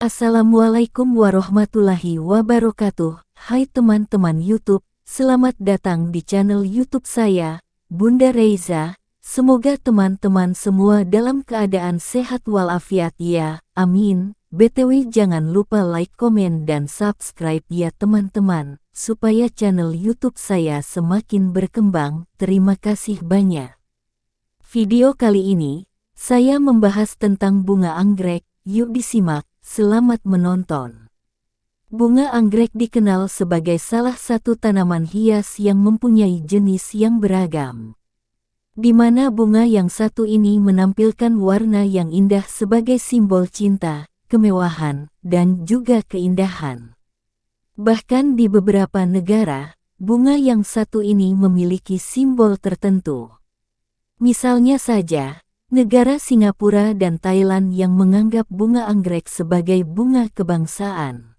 Assalamualaikum warahmatullahi wabarakatuh. Hai teman-teman YouTube, selamat datang di channel YouTube saya, Bunda Reza. Semoga teman-teman semua dalam keadaan sehat walafiat ya, amin. BTW jangan lupa like, komen, dan subscribe ya teman-teman, supaya channel YouTube saya semakin berkembang. Terima kasih banyak. Video kali ini, saya membahas tentang bunga anggrek. Yuk disimak. Selamat menonton. Bunga anggrek dikenal sebagai salah satu tanaman hias yang mempunyai jenis yang beragam. Di mana bunga yang satu ini menampilkan warna yang indah sebagai simbol cinta, kemewahan, dan juga keindahan. Bahkan di beberapa negara, bunga yang satu ini memiliki simbol tertentu. Misalnya saja, negara Singapura dan Thailand yang menganggap bunga anggrek sebagai bunga kebangsaan.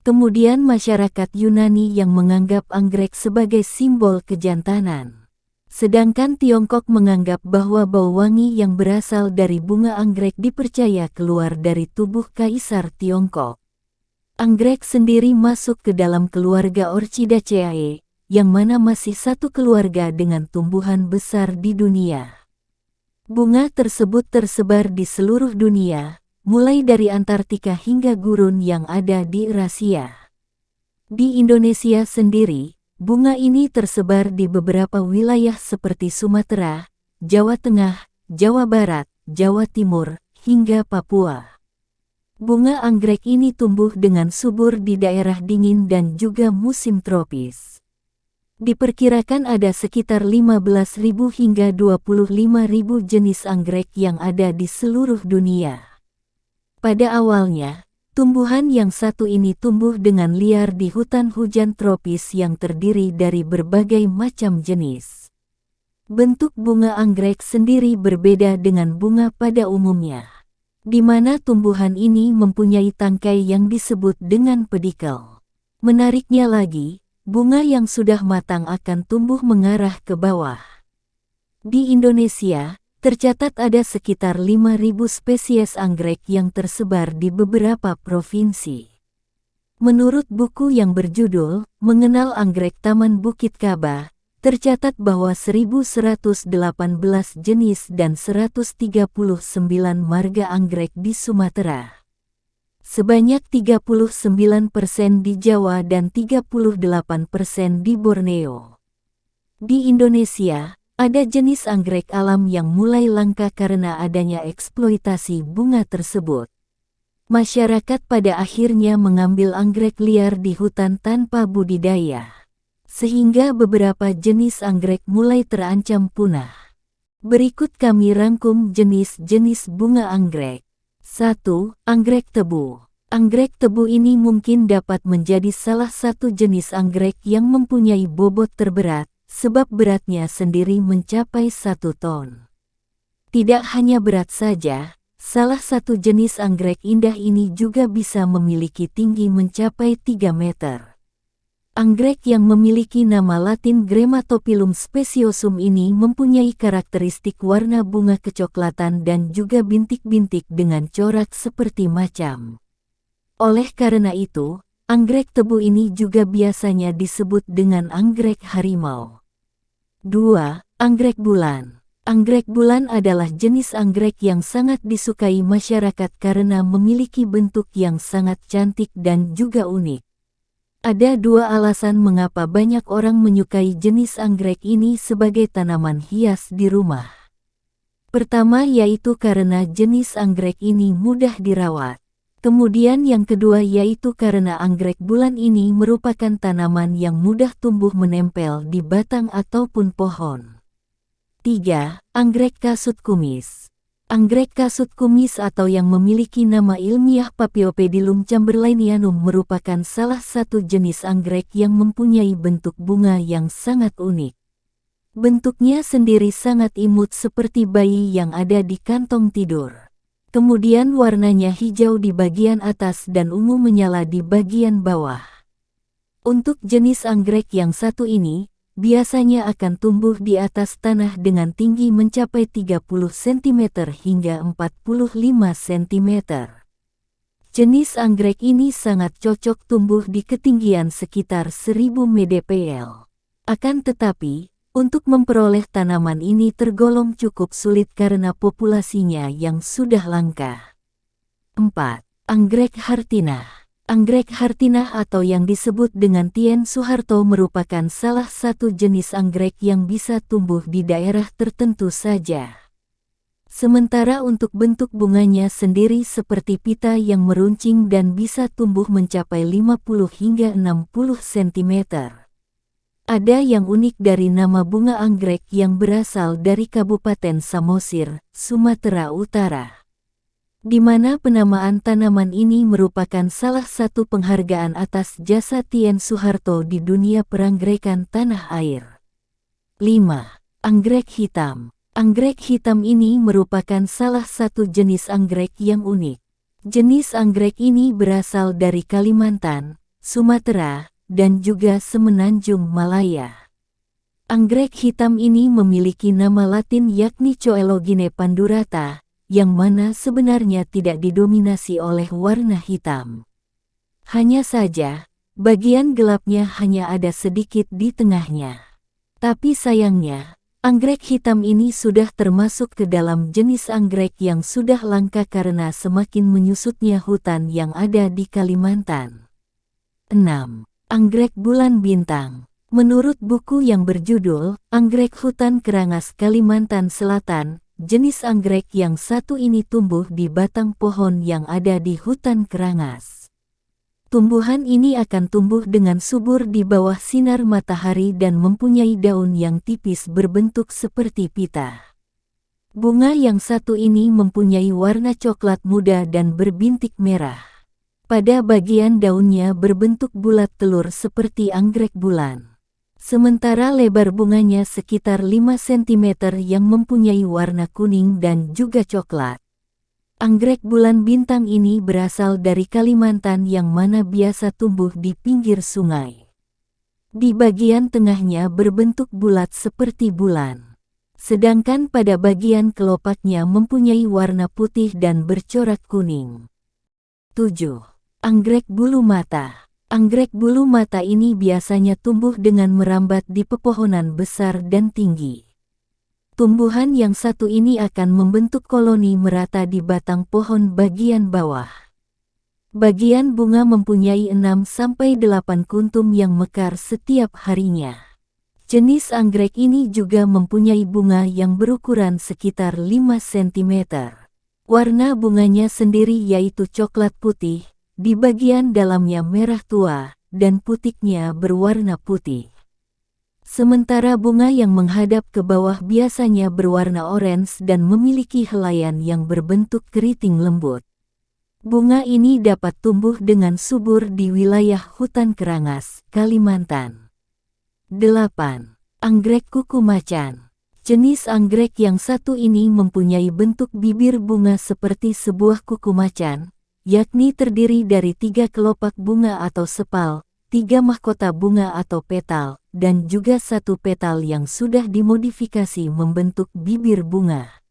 Kemudian masyarakat Yunani yang menganggap anggrek sebagai simbol kejantanan. Sedangkan Tiongkok menganggap bahwa bau wangi yang berasal dari bunga anggrek dipercaya keluar dari tubuh Kaisar Tiongkok. Anggrek sendiri masuk ke dalam keluarga Orchidaceae, yang mana masih satu keluarga dengan tumbuhan besar di dunia. Bunga tersebut tersebar di seluruh dunia, mulai dari Antartika hingga gurun yang ada di Eurasia. Di Indonesia sendiri, bunga ini tersebar di beberapa wilayah seperti Sumatera, Jawa Tengah, Jawa Barat, Jawa Timur, hingga Papua. Bunga anggrek ini tumbuh dengan subur di daerah dingin dan juga musim tropis. Diperkirakan ada sekitar 15.000 hingga 25.000 jenis anggrek yang ada di seluruh dunia. Pada awalnya, tumbuhan yang satu ini tumbuh dengan liar di hutan hujan tropis yang terdiri dari berbagai macam jenis. Bentuk bunga anggrek sendiri berbeda dengan bunga pada umumnya, di mana tumbuhan ini mempunyai tangkai yang disebut dengan pedikel. Menariknya lagi, bunga yang sudah matang akan tumbuh mengarah ke bawah. Di Indonesia, tercatat ada sekitar 5.000 spesies anggrek yang tersebar di beberapa provinsi. Menurut buku yang berjudul Mengenal Anggrek Taman Bukit Kaba, tercatat bahwa 1.118 jenis dan 139 marga anggrek di Sumatera. Sebanyak 39% di Jawa dan 38% di Borneo. Di Indonesia, ada jenis anggrek alam yang mulai langka karena adanya eksploitasi bunga tersebut. Masyarakat pada akhirnya mengambil anggrek liar di hutan tanpa budidaya, sehingga beberapa jenis anggrek mulai terancam punah. Berikut kami rangkum jenis-jenis bunga anggrek. 1. Anggrek tebu. Anggrek tebu ini mungkin dapat menjadi salah satu jenis anggrek yang mempunyai bobot terberat, sebab beratnya sendiri mencapai 1 ton. Tidak hanya berat saja, salah satu jenis anggrek indah ini juga bisa memiliki tinggi mencapai 3 meter. Anggrek yang memiliki nama Latin Grammatophyllum speciosum ini mempunyai karakteristik warna bunga kecoklatan dan juga bintik-bintik dengan corak seperti macam. Oleh karena itu, anggrek tebu ini juga biasanya disebut dengan anggrek harimau. 2. Anggrek bulan. Anggrek bulan adalah jenis anggrek yang sangat disukai masyarakat karena memiliki bentuk yang sangat cantik dan juga unik. Ada 2 alasan mengapa banyak orang menyukai jenis anggrek ini sebagai tanaman hias di rumah. Pertama yaitu karena jenis anggrek ini mudah dirawat. Kemudian yang kedua yaitu karena anggrek bulan ini merupakan tanaman yang mudah tumbuh menempel di batang ataupun pohon. 3. Anggrek kasut kumis. Anggrek kasut kumis atau yang memiliki nama ilmiah Paphiopedilum chamberlainianum merupakan salah satu jenis anggrek yang mempunyai bentuk bunga yang sangat unik. Bentuknya sendiri sangat imut seperti bayi yang ada di kantong tidur. Kemudian warnanya hijau di bagian atas dan ungu menyala di bagian bawah. Untuk jenis anggrek yang satu ini, biasanya akan tumbuh di atas tanah dengan tinggi mencapai 30 cm hingga 45 cm. Jenis anggrek ini sangat cocok tumbuh di ketinggian sekitar 1000 mdpl. Akan tetapi, untuk memperoleh tanaman ini tergolong cukup sulit karena populasinya yang sudah langka. 4. Anggrek Hartinah. Anggrek Hartinah atau yang disebut dengan Tien Soeharto merupakan salah satu jenis anggrek yang bisa tumbuh di daerah tertentu saja. Sementara untuk bentuk bunganya sendiri seperti pita yang meruncing dan bisa tumbuh mencapai 50 hingga 60 cm. Ada yang unik dari nama bunga anggrek yang berasal dari Kabupaten Samosir, Sumatera Utara, di mana penamaan tanaman ini merupakan salah satu penghargaan atas jasa Tien Soeharto di dunia peranggekan tanah air. 5. Anggrek hitam. Anggrek hitam ini merupakan salah satu jenis anggrek yang unik. Jenis anggrek ini berasal dari Kalimantan, Sumatera, dan juga Semenanjung Malaya. Anggrek hitam ini memiliki nama latin yakni Coelogine pandurata, yang mana sebenarnya tidak didominasi oleh warna hitam. Hanya saja, bagian gelapnya hanya ada sedikit di tengahnya. Tapi sayangnya, anggrek hitam ini sudah termasuk ke dalam jenis anggrek yang sudah langka karena semakin menyusutnya hutan yang ada di Kalimantan. 6. Anggrek bulan bintang. Menurut buku yang berjudul Anggrek Hutan Kerangas Kalimantan Selatan, jenis anggrek yang satu ini tumbuh di batang pohon yang ada di hutan Kerangas. Tumbuhan ini akan tumbuh dengan subur di bawah sinar matahari dan mempunyai daun yang tipis berbentuk seperti pita. Bunga yang satu ini mempunyai warna coklat muda dan berbintik merah. Pada bagian daunnya berbentuk bulat telur seperti anggrek bulan. Sementara lebar bunganya sekitar 5 cm yang mempunyai warna kuning dan juga coklat. Anggrek bulan bintang ini berasal dari Kalimantan yang mana biasa tumbuh di pinggir sungai. Di bagian tengahnya berbentuk bulat seperti bulan. Sedangkan pada bagian kelopaknya mempunyai warna putih dan bercorak kuning. 7. Anggrek bulu mata. Anggrek bulu mata ini biasanya tumbuh dengan merambat di pepohonan besar dan tinggi. Tumbuhan yang satu ini akan membentuk koloni merata di batang pohon bagian bawah. Bagian bunga mempunyai 6-8 kuntum yang mekar setiap harinya. Jenis anggrek ini juga mempunyai bunga yang berukuran sekitar 5 cm. Warna bunganya sendiri yaitu coklat putih, di bagian dalamnya merah tua, dan putiknya berwarna putih. Sementara bunga yang menghadap ke bawah biasanya berwarna orange dan memiliki helaian yang berbentuk keriting lembut. Bunga ini dapat tumbuh dengan subur di wilayah hutan Kerangas, Kalimantan. 8. Anggrek kuku macan. Jenis anggrek yang satu ini mempunyai bentuk bibir bunga seperti sebuah kuku macan, yakni terdiri dari 3 kelopak bunga atau sepal, 3 mahkota bunga atau petal, dan juga 1 petal yang sudah dimodifikasi membentuk bibir bunga.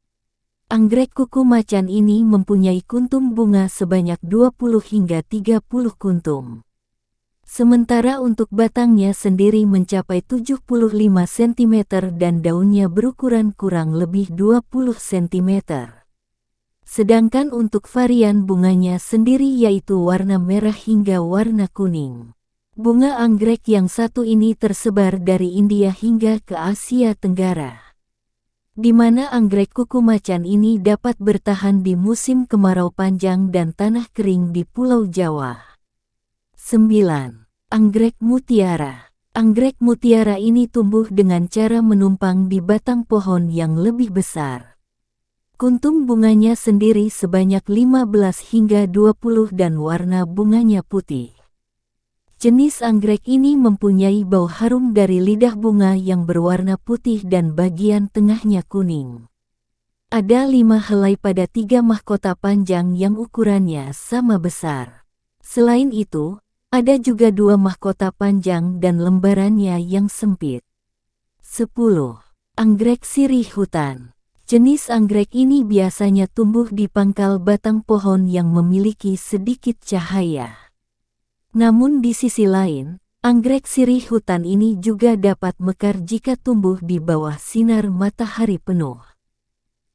Anggrek kuku macan ini mempunyai kuntum bunga sebanyak 20 hingga 30 kuntum. Sementara untuk batangnya sendiri mencapai 75 cm dan daunnya berukuran kurang lebih 20 cm. Sedangkan untuk varian bunganya sendiri yaitu warna merah hingga warna kuning. Bunga anggrek yang satu ini tersebar dari India hingga ke Asia Tenggara, di mana anggrek kuku macan ini dapat bertahan di musim kemarau panjang dan tanah kering di Pulau Jawa. 9. Anggrek mutiara. Anggrek mutiara ini tumbuh dengan cara menumpang di batang pohon yang lebih besar. Kuntum bunganya sendiri sebanyak 15 hingga 20 dan warna bunganya putih. Jenis anggrek ini mempunyai bau harum dari lidah bunga yang berwarna putih dan bagian tengahnya kuning. Ada 5 helai pada 3 mahkota panjang yang ukurannya sama besar. Selain itu, ada juga 2 mahkota panjang dan lembarannya yang sempit. 10. Anggrek sirih hutan. Jenis anggrek ini biasanya tumbuh di pangkal batang pohon yang memiliki sedikit cahaya. Namun di sisi lain, anggrek sirih hutan ini juga dapat mekar jika tumbuh di bawah sinar matahari penuh.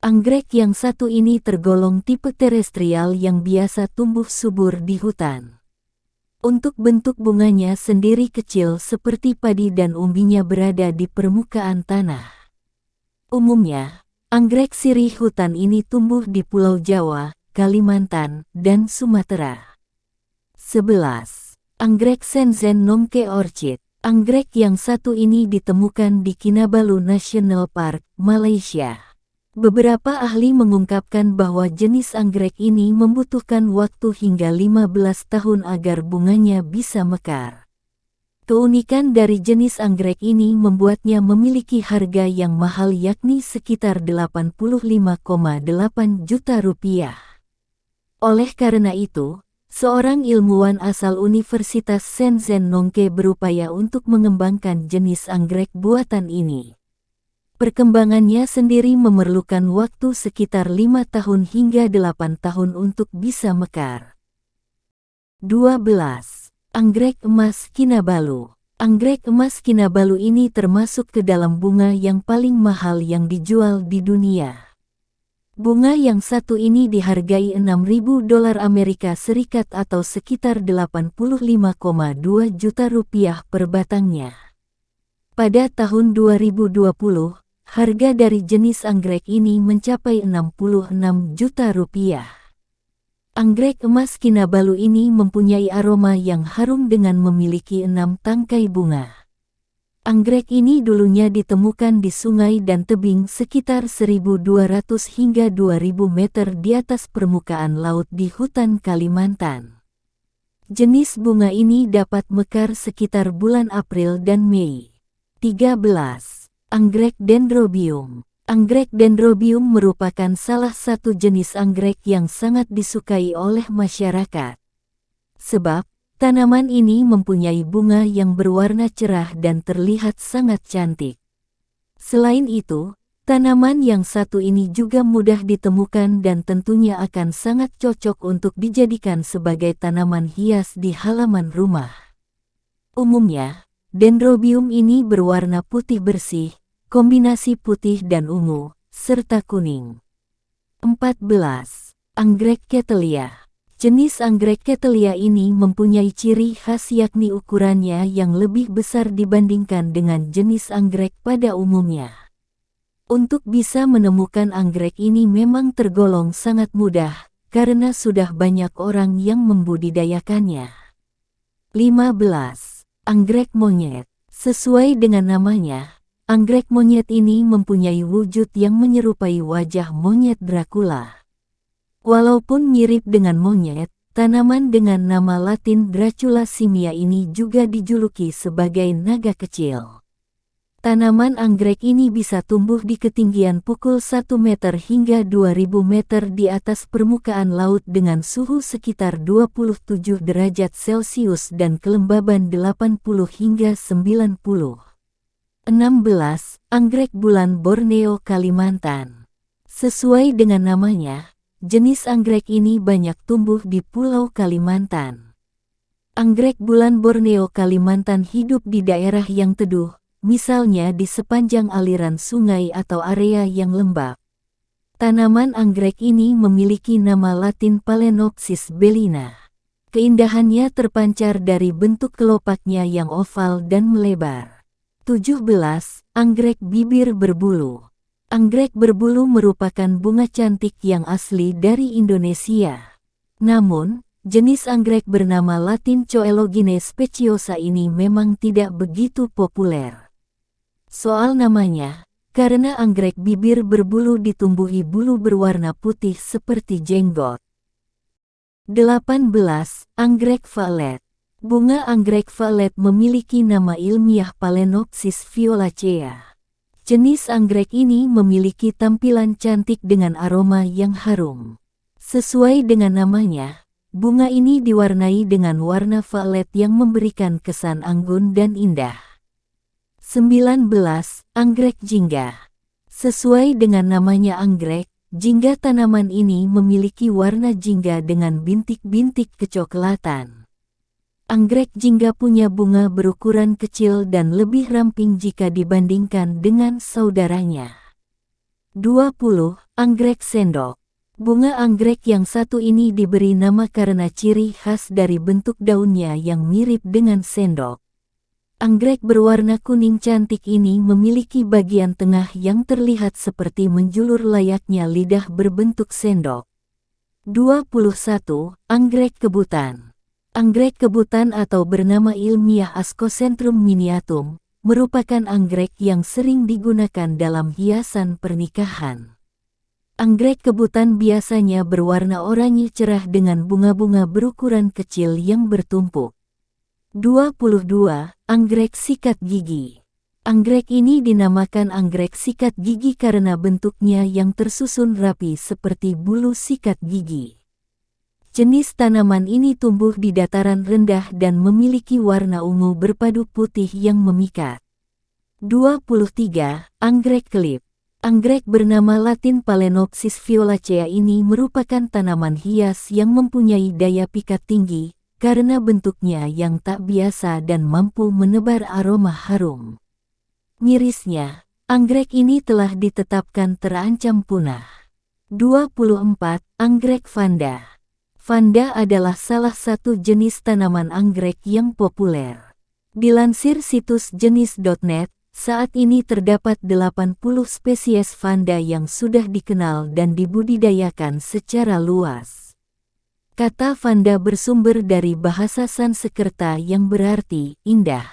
Anggrek yang satu ini tergolong tipe terestrial yang biasa tumbuh subur di hutan. Untuk bentuk bunganya sendiri kecil seperti padi dan umbinya berada di permukaan tanah. Umumnya, anggrek sirih hutan ini tumbuh di Pulau Jawa, Kalimantan, dan Sumatera. 11. Anggrek Shenzhen Nongke Orchid. Anggrek yang satu ini ditemukan di Kinabalu National Park, Malaysia. Beberapa ahli mengungkapkan bahwa jenis anggrek ini membutuhkan waktu hingga 15 tahun agar bunganya bisa mekar. Keunikan dari jenis anggrek ini membuatnya memiliki harga yang mahal yakni sekitar 85,8 juta rupiah. Oleh karena itu, seorang ilmuwan asal Universitas Shenzhen Nongke berupaya untuk mengembangkan jenis anggrek buatan ini. Perkembangannya sendiri memerlukan waktu sekitar 5 tahun hingga 8 tahun untuk bisa mekar. 12. Anggrek emas Kinabalu. Anggrek emas Kinabalu ini termasuk ke dalam bunga yang paling mahal yang dijual di dunia. Bunga yang satu ini dihargai $6.000 Amerika Serikat atau sekitar 85,2 juta rupiah per batangnya. Pada tahun 2020, harga dari jenis anggrek ini mencapai 66 juta rupiah. Anggrek emas Kinabalu ini mempunyai aroma yang harum dengan memiliki 6 tangkai bunga. Anggrek ini dulunya ditemukan di sungai dan tebing sekitar 1.200 hingga 2.000 meter di atas permukaan laut di hutan Kalimantan. Jenis bunga ini dapat mekar sekitar bulan April dan Mei. 13. Anggrek Dendrobium. Anggrek Dendrobium merupakan salah satu jenis anggrek yang sangat disukai oleh masyarakat. Sebab, tanaman ini mempunyai bunga yang berwarna cerah dan terlihat sangat cantik. Selain itu, tanaman yang satu ini juga mudah ditemukan dan tentunya akan sangat cocok untuk dijadikan sebagai tanaman hias di halaman rumah. Umumnya, Dendrobium ini berwarna putih bersih, kombinasi putih dan ungu, serta kuning. 14. Anggrek Cattleya. Jenis anggrek Cattleya ini mempunyai ciri khas yakni ukurannya yang lebih besar dibandingkan dengan jenis anggrek pada umumnya. Untuk bisa menemukan anggrek ini memang tergolong sangat mudah, karena sudah banyak orang yang membudidayakannya. 15. Anggrek monyet. Sesuai dengan namanya, anggrek monyet ini mempunyai wujud yang menyerupai wajah monyet Dracula. Walaupun mirip dengan monyet, tanaman dengan nama Latin Dracula simia ini juga dijuluki sebagai naga kecil. Tanaman anggrek ini bisa tumbuh di ketinggian pukul 1 meter hingga 2000 meter di atas permukaan laut dengan suhu sekitar 27 derajat Celcius dan kelembaban 80 hingga 90. 16. Anggrek bulan Borneo Kalimantan. Sesuai dengan namanya, jenis anggrek ini banyak tumbuh di Pulau Kalimantan. Anggrek bulan Borneo Kalimantan hidup di daerah yang teduh, misalnya di sepanjang aliran sungai atau area yang lembab. Tanaman anggrek ini memiliki nama Latin Phalaenopsis bellina. Keindahannya terpancar dari bentuk kelopaknya yang oval dan melebar. 17. Anggrek bibir berbulu. Anggrek berbulu merupakan bunga cantik yang asli dari Indonesia. Namun, jenis anggrek bernama Latin Coelogine speciosa ini memang tidak begitu populer. Soal namanya, karena anggrek bibir berbulu ditumbuhi bulu berwarna putih seperti jenggot. 18. Anggrek violet. Bunga anggrek violet memiliki nama ilmiah Phalaenopsis violacea. Jenis anggrek ini memiliki tampilan cantik dengan aroma yang harum. Sesuai dengan namanya, bunga ini diwarnai dengan warna violet yang memberikan kesan anggun dan indah. 19. Anggrek jingga. Sesuai dengan namanya anggrek, jingga tanaman ini memiliki warna jingga dengan bintik-bintik kecoklatan. Anggrek jingga punya bunga berukuran kecil dan lebih ramping jika dibandingkan dengan saudaranya. 20. Anggrek sendok. Bunga anggrek yang satu ini diberi nama karena ciri khas dari bentuk daunnya yang mirip dengan sendok. Anggrek berwarna kuning cantik ini memiliki bagian tengah yang terlihat seperti menjulur layaknya lidah berbentuk sendok. 21. Anggrek kebutan. Anggrek kebutan atau bernama ilmiah Ascocentrum miniatum, merupakan anggrek yang sering digunakan dalam hiasan pernikahan. Anggrek kebutan biasanya berwarna oranye cerah dengan bunga-bunga berukuran kecil yang bertumpuk. 22. Anggrek sikat gigi. Anggrek ini dinamakan anggrek sikat gigi karena bentuknya yang tersusun rapi seperti bulu sikat gigi. Jenis tanaman ini tumbuh di dataran rendah dan memiliki warna ungu berpadu putih yang memikat. 23. Anggrek kelip. Anggrek bernama Latin Phalaenopsis violacea ini merupakan tanaman hias yang mempunyai daya pikat tinggi, karena bentuknya yang tak biasa dan mampu menebar aroma harum. Mirisnya, anggrek ini telah ditetapkan terancam punah. 24. Anggrek vanda. Vanda adalah salah satu jenis tanaman anggrek yang populer. Dilansir situs jenis.net, saat ini terdapat 80 spesies vanda yang sudah dikenal dan dibudidayakan secara luas. Kata vanda bersumber dari bahasa Sanskerta yang berarti indah.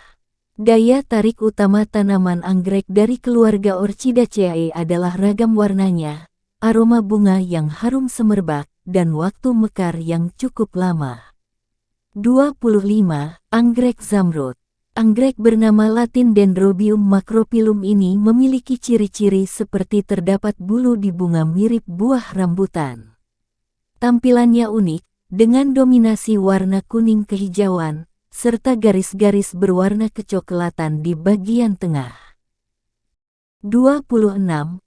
Daya tarik utama tanaman anggrek dari keluarga Orchidaceae adalah ragam warnanya, aroma bunga yang harum semerbak, dan waktu mekar yang cukup lama. 25. Anggrek zamrud. Anggrek bernama Latin Dendrobium macrophyllum ini memiliki ciri-ciri seperti terdapat bulu di bunga mirip buah rambutan. Tampilannya unik, dengan dominasi warna kuning kehijauan, serta garis-garis berwarna kecoklatan di bagian tengah. 26.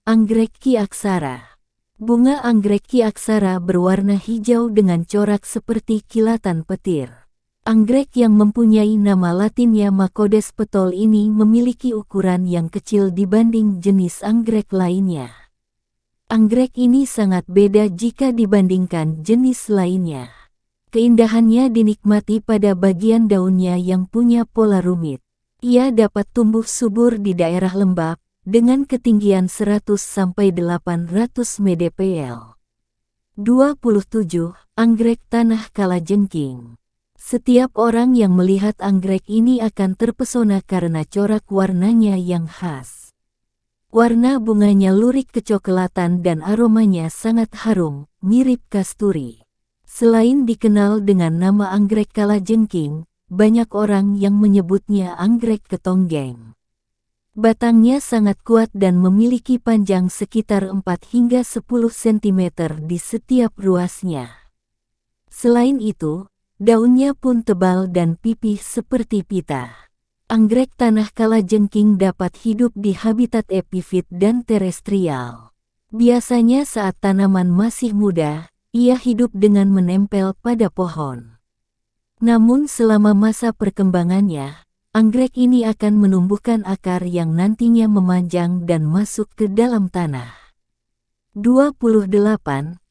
Anggrek Kyaksara. Bunga anggrek Kyaksara berwarna hijau dengan corak seperti kilatan petir. Anggrek yang mempunyai nama latinnya Macodes petol ini memiliki ukuran yang kecil dibanding jenis anggrek lainnya. Anggrek ini sangat beda jika dibandingkan jenis lainnya. Keindahannya dinikmati pada bagian daunnya yang punya pola rumit. Ia dapat tumbuh subur di daerah lembab, dengan ketinggian 100-800 mdpl. 27. Anggrek tanah kalajengking. Setiap orang yang melihat anggrek ini akan terpesona karena corak warnanya yang khas. Warna bunganya lurik kecoklatan dan aromanya sangat harum, mirip kasturi. Selain dikenal dengan nama anggrek kalajengking, banyak orang yang menyebutnya anggrek ketonggeng. Batangnya sangat kuat dan memiliki panjang sekitar 4 hingga 10 cm di setiap ruasnya. Selain itu, daunnya pun tebal dan pipih seperti pita. Anggrek tanah kalajengking dapat hidup di habitat epifit dan terestrial. Biasanya saat tanaman masih muda, ia hidup dengan menempel pada pohon. Namun selama masa perkembangannya, anggrek ini akan menumbuhkan akar yang nantinya memanjang dan masuk ke dalam tanah. 28.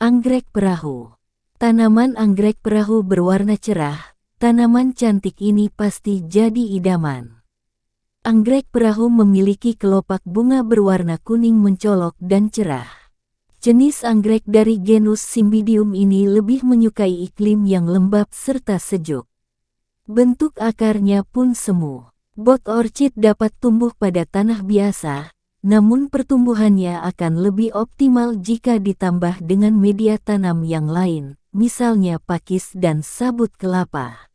Anggrek perahu. Tanaman anggrek perahu berwarna cerah. Tanaman cantik ini pasti jadi idaman. Anggrek perahu memiliki kelopak bunga berwarna kuning mencolok dan cerah. Jenis anggrek dari genus Cymbidium ini lebih menyukai iklim yang lembab serta sejuk. Bentuk akarnya pun semu. Bot orchid dapat tumbuh pada tanah biasa, namun pertumbuhannya akan lebih optimal jika ditambah dengan media tanam yang lain, misalnya pakis dan sabut kelapa.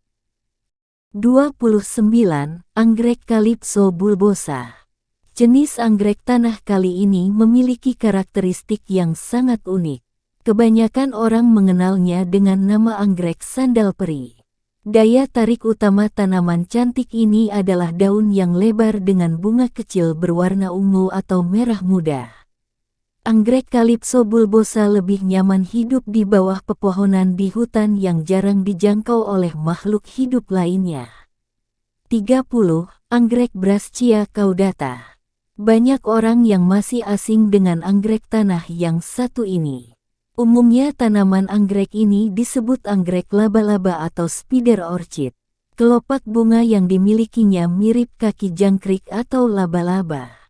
29. Anggrek Calypso bulbosa. Jenis anggrek tanah kali ini memiliki karakteristik yang sangat unik. Kebanyakan orang mengenalnya dengan nama anggrek sandal peri. Daya tarik utama tanaman cantik ini adalah daun yang lebar dengan bunga kecil berwarna ungu atau merah muda. Anggrek Calypso bulbosa lebih nyaman hidup di bawah pepohonan di hutan yang jarang dijangkau oleh makhluk hidup lainnya. 30. Anggrek Brascia caudata. Banyak orang yang masih asing dengan anggrek tanah yang satu ini. Umumnya tanaman anggrek ini disebut anggrek laba-laba atau spider orchid. Kelopak bunga yang dimilikinya mirip kaki jangkrik atau laba-laba.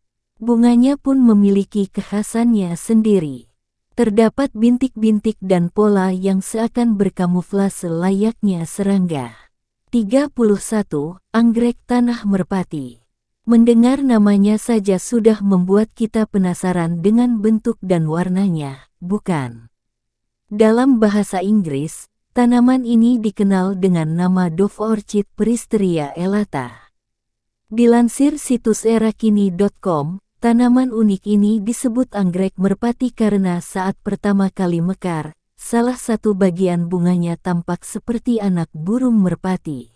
Bunganya pun memiliki kekhasannya sendiri. Terdapat bintik-bintik dan pola yang seakan berkamuflase layaknya serangga. 31. Anggrek tanah merpati. Mendengar namanya saja sudah membuat kita penasaran dengan bentuk dan warnanya, bukan? Dalam bahasa Inggris, tanaman ini dikenal dengan nama Dove Orchid Peristeria elata. Dilansir situs erakini.com, tanaman unik ini disebut anggrek merpati karena saat pertama kali mekar, salah satu bagian bunganya tampak seperti anak burung merpati.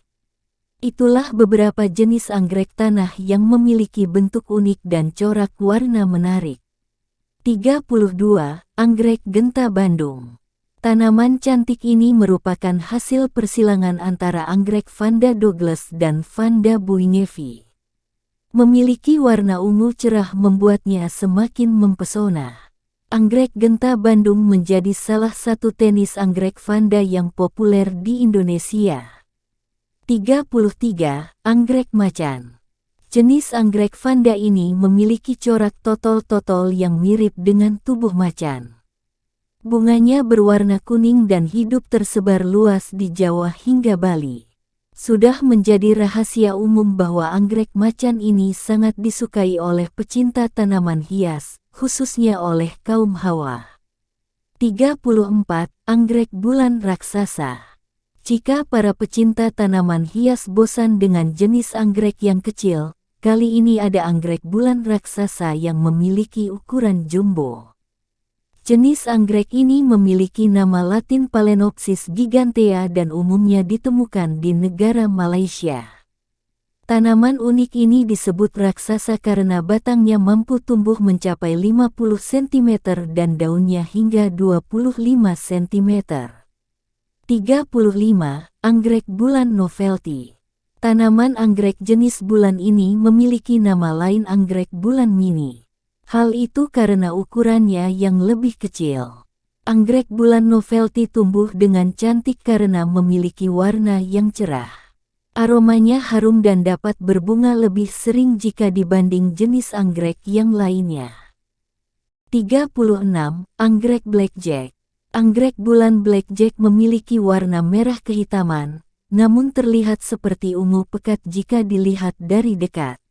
Itulah beberapa jenis anggrek tanah yang memiliki bentuk unik dan corak warna menarik. 32. Anggrek genta Bandung. Tanaman cantik ini merupakan hasil persilangan antara anggrek Vanda Douglas dan Vanda Buinevi. Memiliki warna ungu cerah membuatnya semakin mempesona. Anggrek genta Bandung menjadi salah satu tenis anggrek Vanda yang populer di Indonesia. 33. Anggrek macan. Jenis anggrek Vanda ini memiliki corak totol-totol yang mirip dengan tubuh macan. Bunganya berwarna kuning dan hidup tersebar luas di Jawa hingga Bali. Sudah menjadi rahasia umum bahwa anggrek macan ini sangat disukai oleh pecinta tanaman hias, khususnya oleh kaum Hawa. 34. Anggrek bulan raksasa. Jika para pecinta tanaman hias bosan dengan jenis anggrek yang kecil, kali ini ada anggrek bulan raksasa yang memiliki ukuran jumbo. Jenis anggrek ini memiliki nama Latin Phalaenopsis gigantea dan umumnya ditemukan di negara Malaysia. Tanaman unik ini disebut raksasa karena batangnya mampu tumbuh mencapai 50 cm dan daunnya hingga 25 cm. 35. Anggrek bulan novelty. Tanaman anggrek jenis bulan ini memiliki nama lain anggrek bulan mini. Hal itu karena ukurannya yang lebih kecil. Anggrek bulan novelty tumbuh dengan cantik karena memiliki warna yang cerah. Aromanya harum dan dapat berbunga lebih sering jika dibanding jenis anggrek yang lainnya. 36. Anggrek blackjack. Anggrek bulan blackjack memiliki warna merah kehitaman, namun terlihat seperti ungu pekat jika dilihat dari dekat.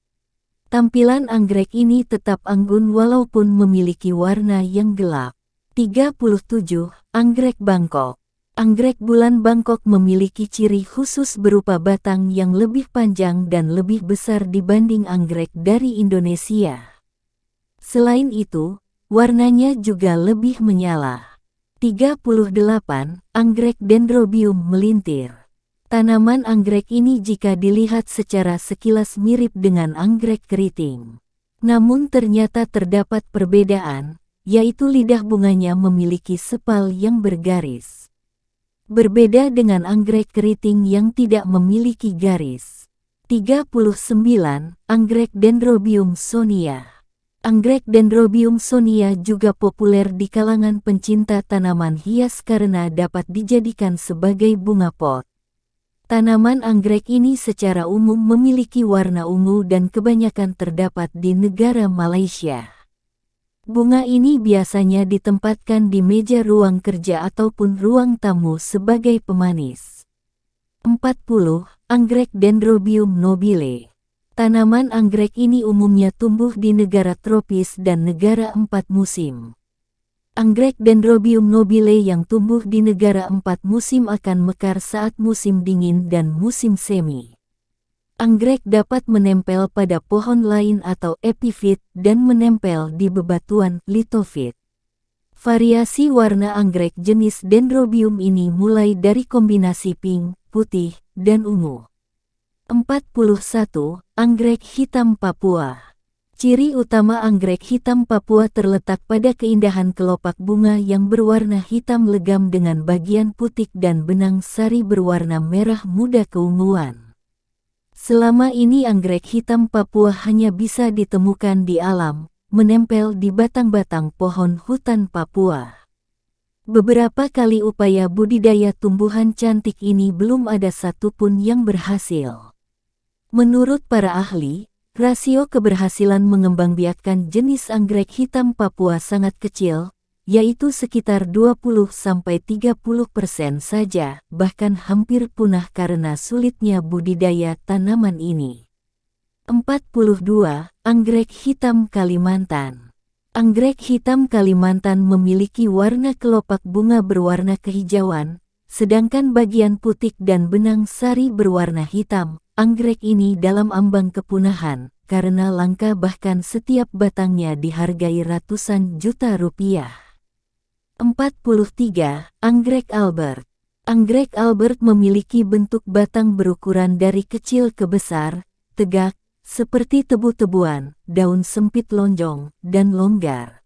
Tampilan anggrek ini tetap anggun walaupun memiliki warna yang gelap. 37. Anggrek Bangkok. Anggrek bulan Bangkok memiliki ciri khusus berupa batang yang lebih panjang dan lebih besar dibanding anggrek dari Indonesia. Selain itu, warnanya juga lebih menyala. 38. Anggrek Dendrobium melintir. Tanaman anggrek ini jika dilihat secara sekilas mirip dengan anggrek keriting. Namun ternyata terdapat perbedaan, yaitu lidah bunganya memiliki sepal yang bergaris. Berbeda dengan anggrek keriting yang tidak memiliki garis. 39. Anggrek Dendrobium sonia. Anggrek Dendrobium sonia juga populer di kalangan pencinta tanaman hias karena dapat dijadikan sebagai bunga pot. Tanaman anggrek ini secara umum memiliki warna ungu dan kebanyakan terdapat di negara Malaysia. Bunga ini biasanya ditempatkan di meja ruang kerja ataupun ruang tamu sebagai pemanis. 40. Anggrek Dendrobium nobile. Tanaman anggrek ini umumnya tumbuh di negara tropis dan negara 4 musim. Anggrek Dendrobium nobile yang tumbuh di negara 4 musim akan mekar saat musim dingin dan musim semi. Anggrek dapat menempel pada pohon lain atau epifit dan menempel di bebatuan litofit. Variasi warna anggrek jenis Dendrobium ini mulai dari kombinasi pink, putih, dan ungu. 41. Anggrek hitam Papua. Ciri utama anggrek hitam Papua terletak pada keindahan kelopak bunga yang berwarna hitam legam dengan bagian putik dan benang sari berwarna merah muda keunguan. Selama ini anggrek hitam Papua hanya bisa ditemukan di alam, menempel di batang-batang pohon hutan Papua. Beberapa kali upaya budidaya tumbuhan cantik ini belum ada satupun yang berhasil. Menurut para ahli, rasio keberhasilan mengembangbiakkan jenis anggrek hitam Papua sangat kecil, yaitu sekitar 20–30% saja, bahkan hampir punah karena sulitnya budidaya tanaman ini. 42. Anggrek hitam Kalimantan. Anggrek hitam Kalimantan memiliki warna kelopak bunga berwarna kehijauan, sedangkan bagian putik dan benang sari berwarna hitam. Anggrek ini dalam ambang kepunahan, karena langka bahkan setiap batangnya dihargai ratusan juta rupiah. 43. Anggrek Albert. Anggrek Albert memiliki bentuk batang berukuran dari kecil ke besar, tegak, seperti tebu-tebuan, daun sempit lonjong, dan longgar.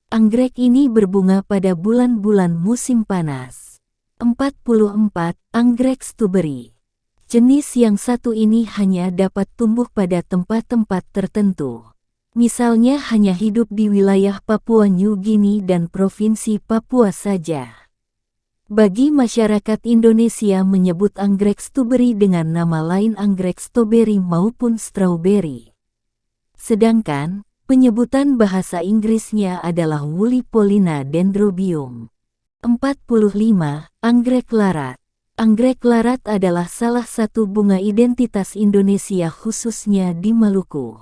Anggrek ini berbunga pada bulan-bulan musim panas. 44. Anggrek Strawberry. Jenis yang satu ini hanya dapat tumbuh pada tempat-tempat tertentu. Misalnya hanya hidup di wilayah Papua New Guinea dan Provinsi Papua saja. Bagi masyarakat Indonesia menyebut anggrek strawberry dengan nama lain anggrek strawberry maupun strawberry. Sedangkan, penyebutan bahasa Inggrisnya adalah Woolly dendrobium. 45. Anggrek larat. Anggrek larat adalah salah satu bunga identitas Indonesia khususnya di Maluku.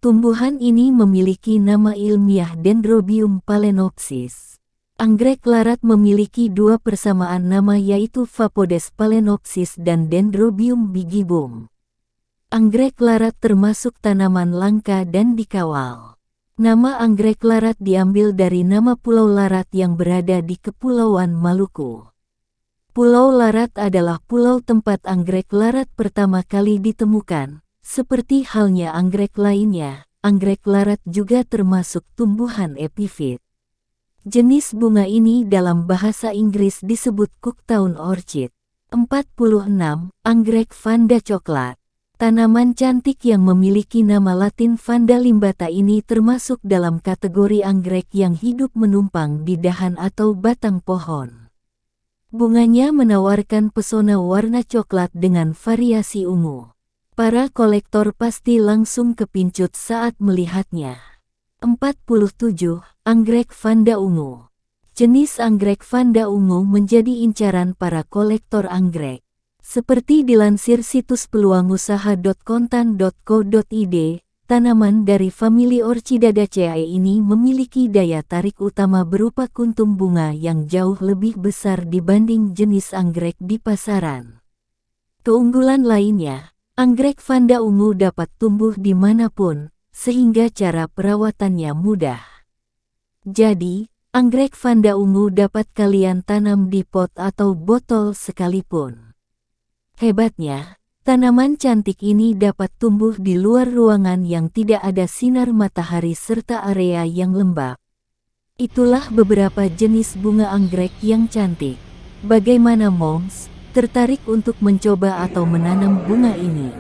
Tumbuhan ini memiliki nama ilmiah Dendrobium phalaenopsis. Anggrek larat memiliki dua persamaan nama yaitu Vapodes phalaenopsis dan Dendrobium bigibum. Anggrek larat termasuk tanaman langka dan dikawal. Nama anggrek larat diambil dari nama Pulau Larat yang berada di Kepulauan Maluku. Pulau Larat adalah pulau tempat anggrek larat pertama kali ditemukan. Seperti halnya anggrek lainnya, anggrek larat juga termasuk tumbuhan epifit. Jenis bunga ini dalam bahasa Inggris disebut Cooktown Orchid. 46. Anggrek Vanda coklat. Tanaman cantik yang memiliki nama latin Vanda limbata ini termasuk dalam kategori anggrek yang hidup menumpang di dahan atau batang pohon. Bunganya menawarkan pesona warna coklat dengan variasi ungu. Para kolektor pasti langsung kepincut saat melihatnya. 47. Anggrek Vanda ungu. Jenis anggrek Vanda ungu menjadi incaran para kolektor anggrek. Seperti dilansir situs peluangusaha.kontan.co.id, tanaman dari famili Orchidaceae ini memiliki daya tarik utama berupa kuntum bunga yang jauh lebih besar dibanding jenis anggrek di pasaran. Keunggulan lainnya, anggrek Vanda ungu dapat tumbuh dimanapun, sehingga cara perawatannya mudah. Jadi, anggrek Vanda ungu dapat kalian tanam di pot atau botol sekalipun. Hebatnya, tanaman cantik ini dapat tumbuh di luar ruangan yang tidak ada sinar matahari serta area yang lembab. Itulah beberapa jenis bunga anggrek yang cantik. Bagaimana moms, tertarik untuk mencoba atau menanam bunga ini?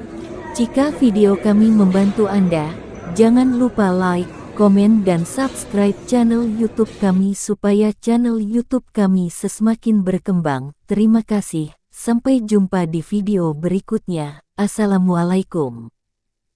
Jika video kami membantu Anda, jangan lupa like, komen dan subscribe channel YouTube kami supaya channel YouTube kami semakin berkembang. Terima kasih. Sampai jumpa di video berikutnya. Assalamualaikum.